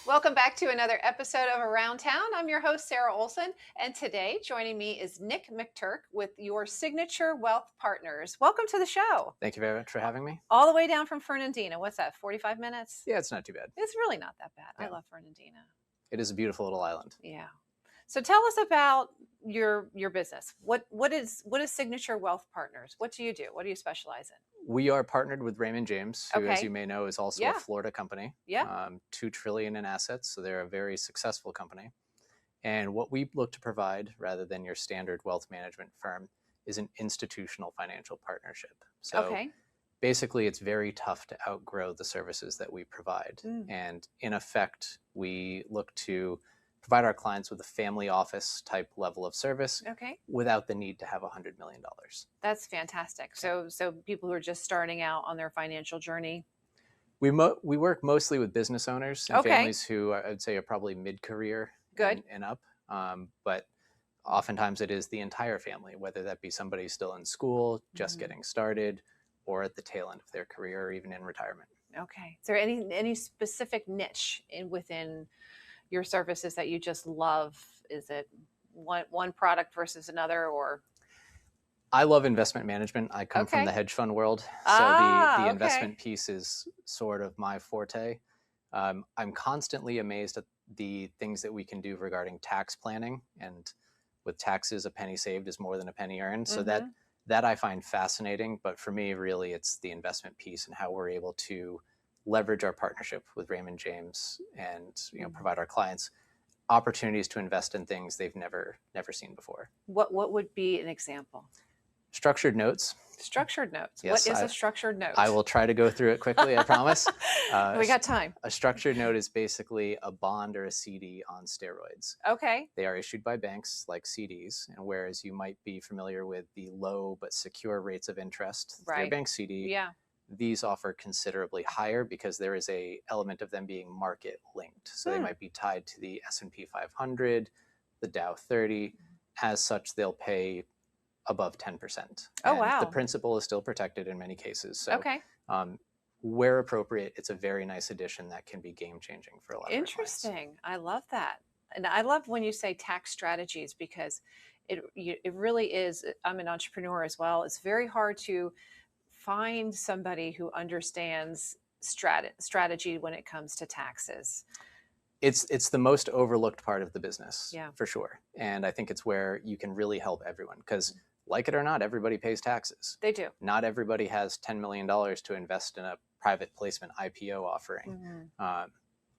Welcome back to another episode of Around Town. I'm your host, Sarah Olson, and today joining me is Nick Mcturk with your Signature Wealth Partners. Welcome to the show. Thank you very much for having me. All the way down from Fernandina. What's that, 45 minutes? Yeah, it's not too bad. It's really not that bad. I Yeah. love Fernandina. It is a beautiful little island. Yeah. So tell us about your business. What is Signature Wealth Partners? What do you do? What do you specialize in? We are partnered with Raymond James, who, as Okay. you may know, is also Yeah. a Florida company. Yeah. $2 trillion in assets, so they're a very successful company. And what we look to provide, rather than your standard wealth management firm, is an institutional financial partnership. So Okay. basically, it's very tough to outgrow the services that we provide. Mm. And in effect, we look to provide our clients with a family office type level of service Okay. without the need to have $100 million. That's fantastic. So people who are just starting out on their financial journey. We work mostly with business owners and Okay. families who I'd say are probably mid-career Good. and up. But oftentimes it is the entire family, whether that be somebody still in school, just Mhm. getting started, or at the tail end of their career, or even in retirement. Okay. Is there any specific niche within your services that you just love? Is it one product versus another, or I love investment management. I come from Okay. the hedge fund world, so Ah, the okay. investment piece is sort of my forte. I'm constantly amazed at the things that we can do regarding tax planning, and with taxes, a penny saved is more than a penny earned. So Mhm. that I find fascinating. But for me, really, it's the investment piece and how we're able to leverage our partnership with Raymond James and provide our clients opportunities to invest in things they've never seen before. What would be an example? Structured notes. Structured notes. Yes, What is a structured note? I will try to go through it quickly, I promise. We got time. A structured note is basically a bond or a CD on steroids. Okay. They are issued by banks like CDs, and whereas you might be familiar with the low but secure rates of interest through a Right. bank CD, Yeah. these offer considerably higher because there is a element of them being market linked. So they might be tied to the S&P 500, the Dow 30. As such, they'll pay above 10%. Oh, And wow. the principal is still protected in many cases. So Okay. where appropriate, it's a very nice addition that can be game changing for a lot of our clients. Interesting. I love that. And I love when you say tax strategies, because it really is. I'm an entrepreneur as well. It's very hard to find somebody who understands strategy when it comes to taxes. It's the most overlooked part of the business, Yeah. for sure. And I think it's where you can really help everyone because, like it or not, everybody pays taxes. They do. Not everybody has $10 million to invest in a private placement IPO offering.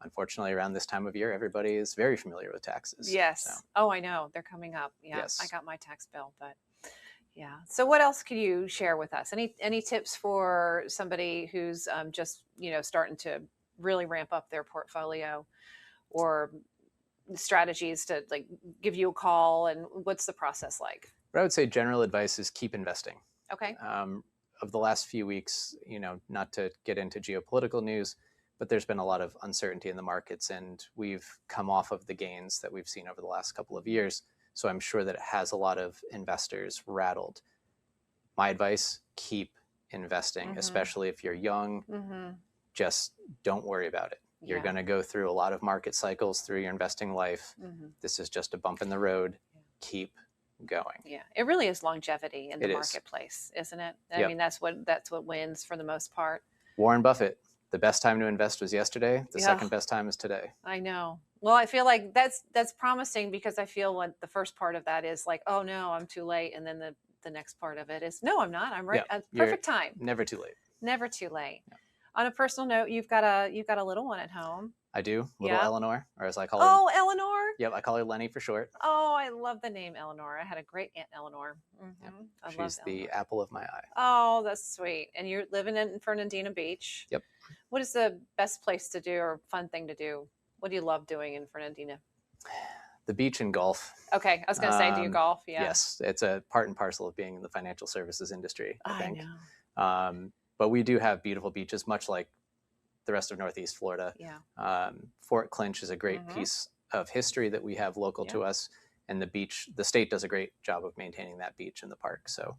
Unfortunately, around this time of year, everybody is very familiar with taxes. Yes. So, Oh, I know. They're coming up. Yeah. Yes. I got my tax bill, but yeah. So what else could you share with us? Any tips for somebody who's just, starting to really ramp up their portfolio, or strategies to like give you a call, and what's the process like? but I would say general advice is keep investing. Okay. Of the last few weeks, not to get into geopolitical news, but there's been a lot of uncertainty in the markets, and we've come off of the gains that we've seen over the last couple of years. So I'm sure that it has a lot of investors rattled. My advice, keep investing, especially if you're young. Just don't worry about it. You're Yeah. going to go through a lot of market cycles through your investing life. This is just a bump in the road. Keep going. Yeah, it really is longevity in the It is. marketplace, isn't it? I Yep. mean, that's what wins for the most part. Warren Buffett, the best time to invest was yesterday. The Yeah. second best time is today. I know. Well, I feel like that's promising, because I feel like the first part of that is like, oh no, I'm too late, and then the next part of it is, no, I'm not. I'm right. Yeah, Perfect time. Never too late. Never too late. Yeah. On a personal note, you've got a little one at home. I do. Little Yeah. Eleanor, or as I call her. Oh, Eleanor. Yep, I call her Lenny for short. Oh, I love the name Eleanor. I had a great Aunt Eleanor. I love She's the Eleanor. apple of my eye. Oh, that's sweet. And you're living in Fernandina Beach. Yep. What is the best place to do, or fun thing to do? What do you love doing in Fernandina? The beach and golf. Okay, I was going to say, do you golf? Yeah. Yes, it's a part and parcel of being in the financial services industry, I think. know. But we do have beautiful beaches, much like the rest of Northeast Florida. Yeah. Fort Clinch is a great piece of history that we have local to us, and the state does a great job of maintaining that beach and the park. So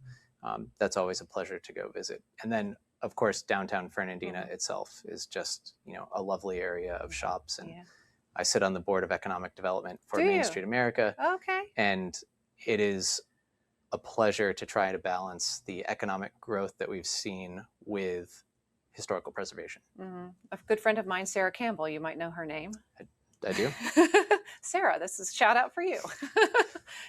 that's always a pleasure to go visit. And then, of course, downtown Fernandina itself is just, a lovely area of shops and I sit on the board of economic development for Do Main you? Street America, Okay. and it is a pleasure to try to balance the economic growth that we've seen with historical preservation. A good friend of mine, Sarah Campbell, you might know her name. I do. Sarah, this is a shout out for you.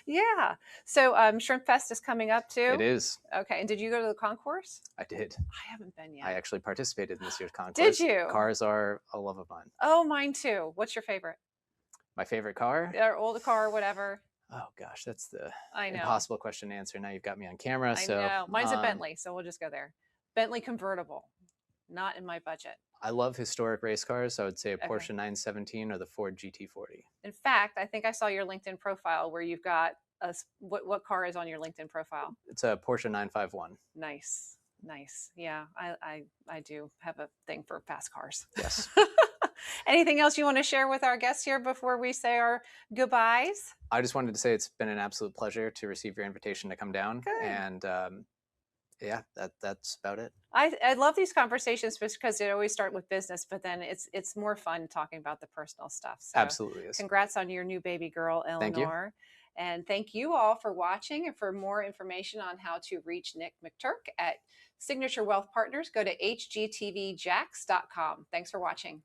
Yeah. So Shrimp Fest is coming up too. It is. Okay. And did you go to the concourse? I did. I haven't been yet. I actually participated in this year's concourse. Did you? Cars are a love of mine. Oh, mine too. What's your favorite? My favorite car? Or old car, whatever. Oh gosh, that's the I know. impossible question to answer. Now you've got me on camera. I So know. Mine's a Bentley, so we'll just go there. Bentley convertible. Not in my budget. I love historic race cars. So I would say a Okay. Porsche 917 or the Ford GT40. In fact, I think I saw your LinkedIn profile where you've got what car is on your LinkedIn profile? It's a Porsche 951. Nice. Nice. Yeah, I do have a thing for fast cars. Yes. Anything else you want to share with our guests here before we say our goodbyes? I just wanted to say it's been an absolute pleasure to receive your invitation to come down. Good. And yeah, that's about it. I love these conversations because they always start with business, but then it's more fun talking about the personal stuff. So Absolutely is. congrats on your new baby girl, Eleanor. Thank you. And thank you all for watching. And for more information on how to reach Nick Mcturk at Signature Wealth Partners, go to hgtvjax.com. Thanks for watching.